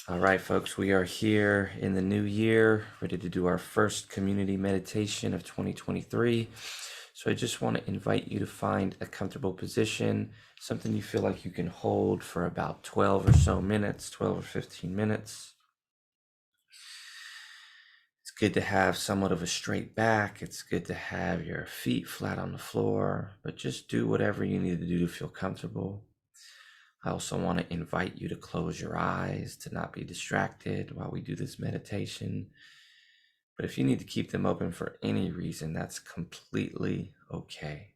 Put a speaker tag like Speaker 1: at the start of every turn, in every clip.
Speaker 1: All right, folks, we are here in the new year, ready to do our first community meditation of 2023. So I just want to invite you to find a comfortable position, something you feel like you can hold for about 12 or so minutes, 12 or 15 minutes. It's good to have somewhat of a straight back. It's good to have your feet flat on the floor, but just do whatever you need to do to feel comfortable. I also want to invite you to close your eyes, to not be distracted while we do this meditation. But if you need to keep them open for any reason, that's completely okay.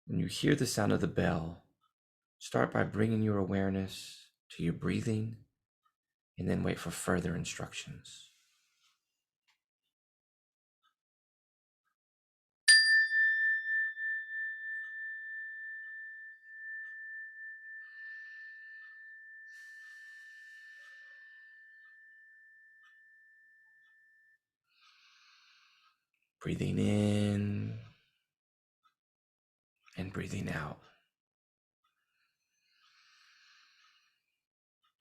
Speaker 1: When you hear the sound of the bell, start by bringing your awareness to your breathing and then wait for further instructions. Breathing in and breathing out.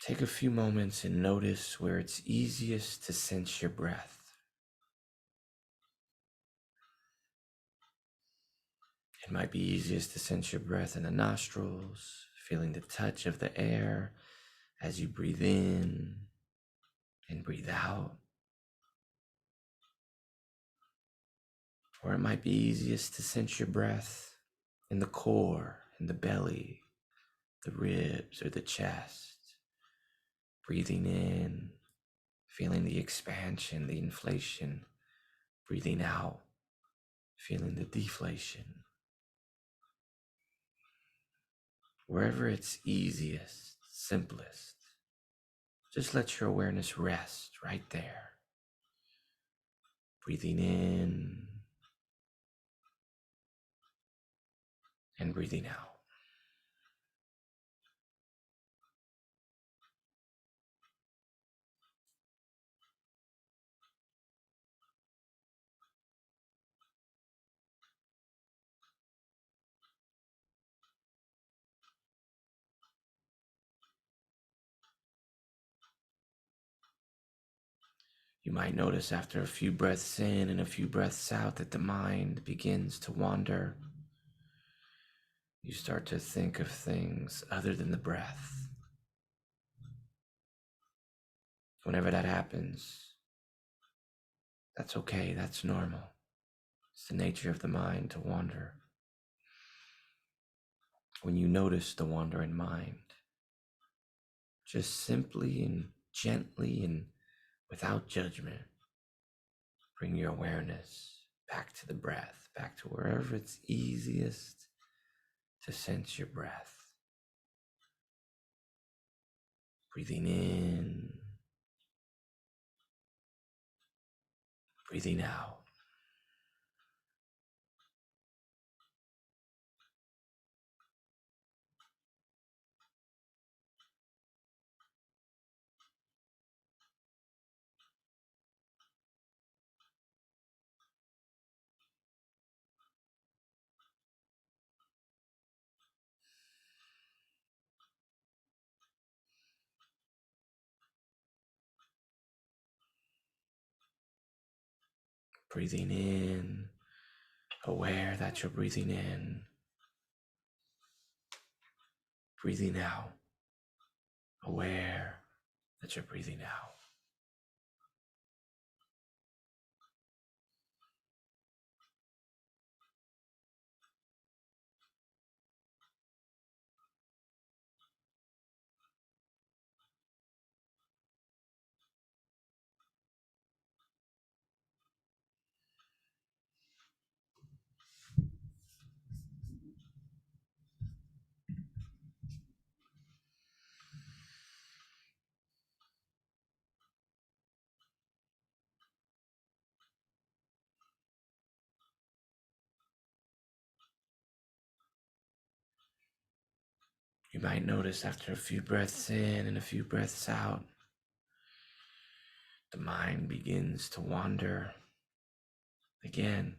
Speaker 1: Take a few moments and notice where it's easiest to sense your breath. It might be easiest to sense your breath in the nostrils, feeling the touch of the air as you breathe in and breathe out. Or it might be easiest to sense your breath in the core, in the belly, the ribs, or the chest. Breathing in, feeling the expansion, the inflation. Breathing out, feeling the deflation. Wherever it's easiest, simplest, just let your awareness rest right there. Breathing in and breathing out. You might notice after a few breaths in and a few breaths out that the mind begins to wander. You start to think of things other than the breath. Whenever that happens, that's okay, that's normal. It's the nature of the mind to wander. When you notice the wandering mind, just simply and gently and without judgment, bring your awareness back to the breath, back to wherever it's easiest to sense your breath. Breathing in, breathing out. Breathing in, aware that you're breathing in. Breathing out, aware that you're breathing out. You might notice after a few breaths in and a few breaths out, the mind begins to wander. Again,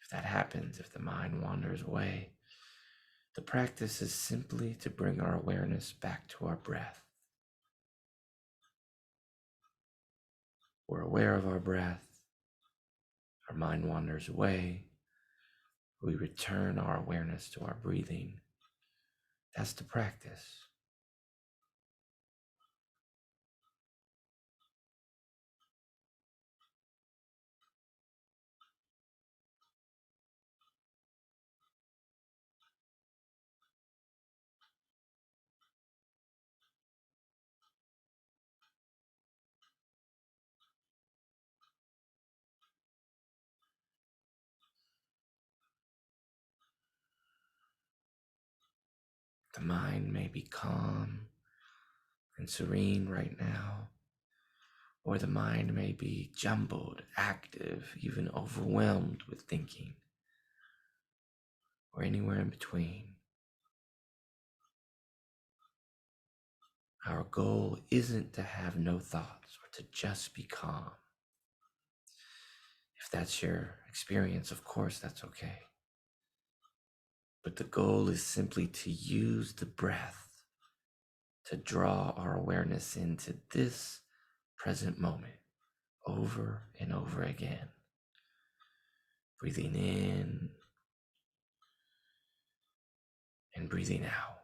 Speaker 1: if that happens, if the mind wanders away, the practice is simply to bring our awareness back to our breath. We're aware of our breath, our mind wanders away, we return our awareness to our breathing. That's the practice. The mind may be calm and serene right now, or the mind may be jumbled, active, even overwhelmed with thinking, or anywhere in between. Our goal isn't to have no thoughts or to just be calm. If that's your experience, of course, that's okay. But the goal is simply to use the breath to draw our awareness into this present moment over and over again. Breathing in and breathing out.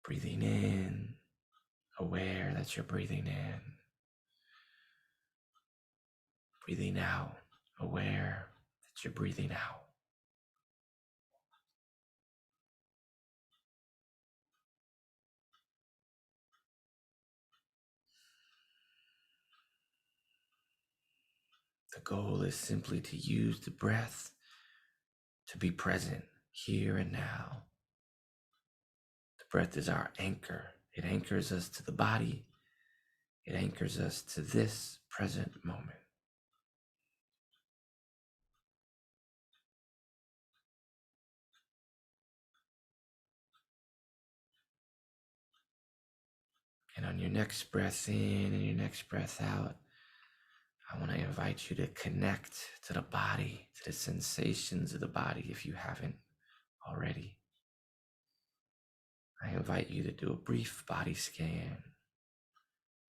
Speaker 1: Breathing in, aware that you're breathing in. Breathing out, aware that you're breathing out. The goal is simply to use the breath to be present here and now. The breath is our anchor. It anchors us to the body. It anchors us to this present moment. And on your next breath in and your next breath out, I want to invite you to connect to the body, to the sensations of the body if you haven't already. I invite you to do a brief body scan,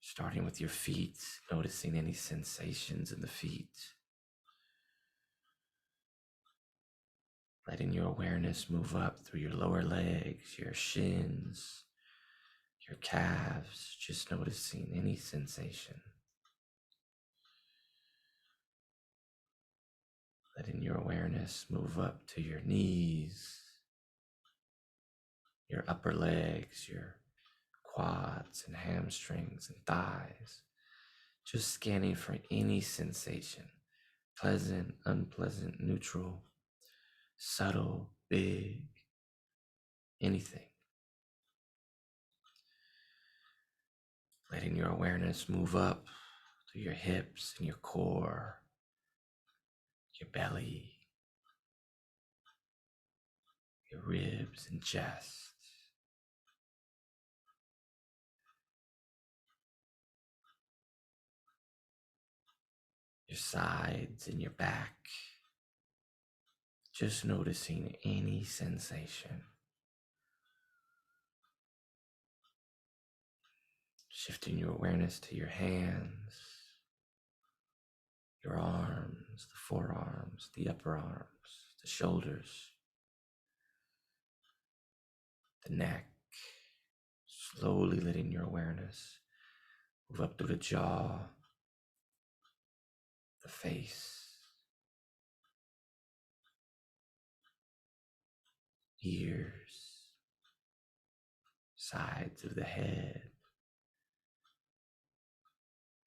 Speaker 1: starting with your feet, noticing any sensations in the feet, letting your awareness move up through your lower legs, your shins, your calves, just noticing any sensation. Letting your awareness move up to your knees, your upper legs, your quads and hamstrings and thighs. Just scanning for any sensation, pleasant, unpleasant, neutral, subtle, big, anything. Letting your awareness move up to your hips and your core, your belly, your ribs and chest. Your sides and your back. Just noticing any sensation. Shifting your awareness to your hands, your arms, the forearms, the upper arms, the shoulders, the neck. Slowly letting your awareness move up through the jaw, the face, ears, sides of the head,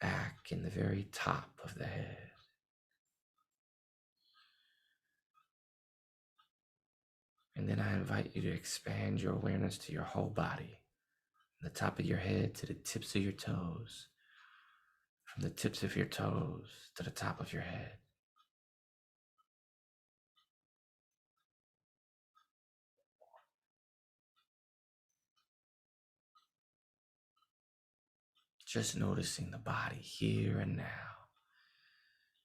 Speaker 1: back in the very top of the head. And then I invite you to expand your awareness to your whole body, from the top of your head to the tips of your toes, from the tips of your toes to the top of your head. Just noticing the body here and now,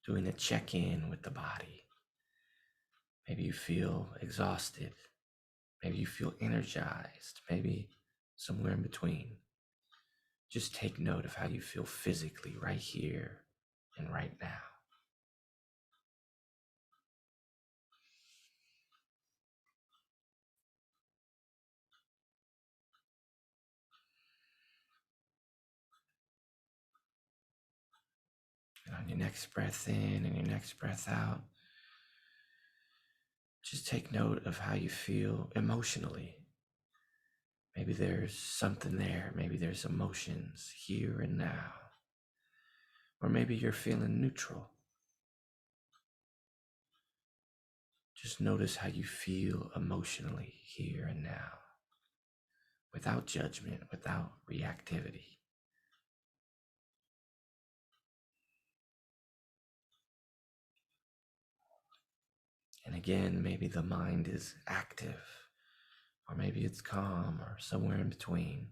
Speaker 1: doing a check in with the body. Maybe you feel exhausted. Maybe you feel energized. Maybe somewhere in between. Just take note of how you feel physically right here and right now. And on your next breath in and your next breath out, just take note of how you feel emotionally. Maybe there's something there. Maybe there's emotions here and now. Or maybe you're feeling neutral. Just notice how you feel emotionally here and now, without judgment, without reactivity. And again, maybe the mind is active, or maybe it's calm, or somewhere in between.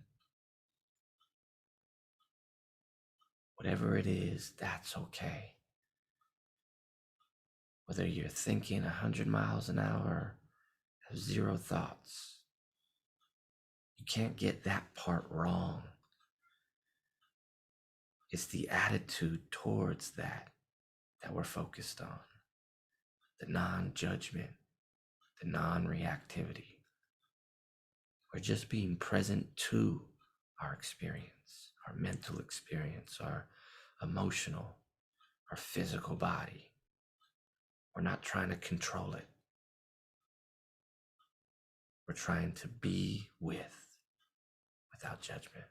Speaker 1: Whatever it is, that's okay. Whether you're thinking 100 miles an hour, have zero thoughts, you can't get that part wrong. It's the attitude towards that we're focused on. The non-judgment, the non-reactivity. We're just being present to our experience, our mental experience, our emotional, our physical body. We're not trying to control it. We're trying to be without judgment.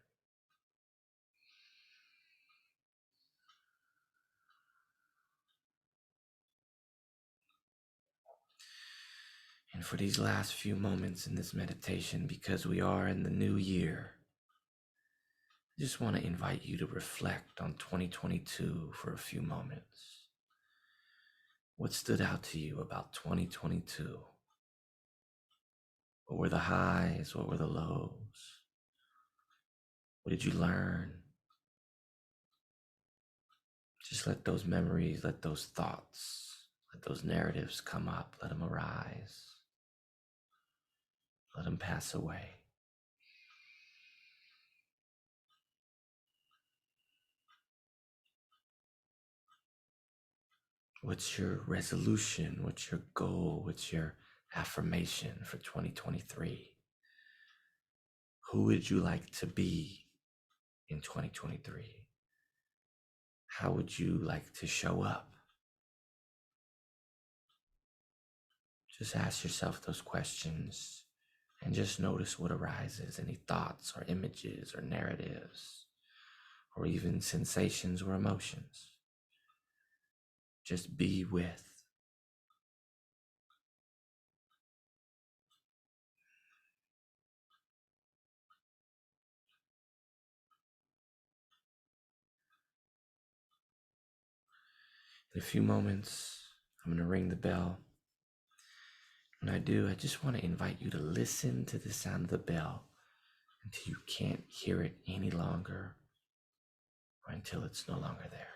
Speaker 1: And for these last few moments in this meditation, because we are in the new year, I just want to invite you to reflect on 2022 for a few moments. What stood out to you about 2022? What were the highs? What were the lows? What did you learn? Just let those memories, let those thoughts, let those narratives come up. Let them arise. Let them pass away. What's your resolution? What's your goal? What's your affirmation for 2023? Who would you like to be in 2023? How would you like to show up? Just ask yourself those questions and just notice what arises. Any thoughts or images or narratives or even sensations or emotions. Just be with. In a few moments, I'm going to ring the bell. When I do, I just want to invite you to listen to the sound of the bell until you can't hear it any longer or until it's no longer there.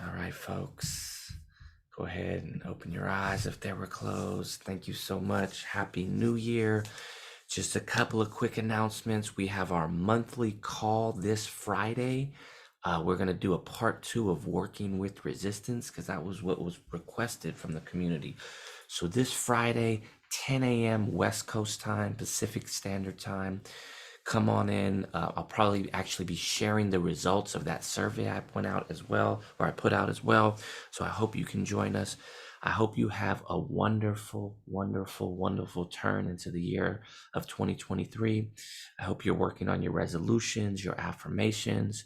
Speaker 1: All right, folks, go ahead and open your eyes if they were closed. Thank you so much. Happy New Year. Just a couple of quick announcements. We have our monthly call this Friday. We're going to do a part two of working with resistance because that was what was requested from the community. So this Friday, 10 a.m. West Coast time, Pacific Standard Time. Come on in. I'll probably actually be sharing the results of that survey I put out as well, or I put out as well. So I hope you can join us. I hope you have a wonderful, wonderful, wonderful turn into the year of 2023. I hope you're working on your resolutions, your affirmations.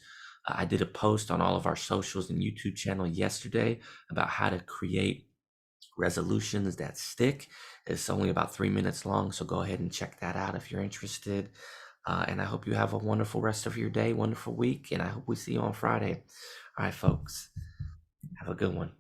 Speaker 1: I did a post on all of our socials and YouTube channel yesterday about how to create resolutions that stick. It's only about 3 minutes long, so go ahead and check that out if you're interested. And I hope you have a wonderful rest of your day, wonderful week, and I hope we see you on Friday. All right, folks, have a good one.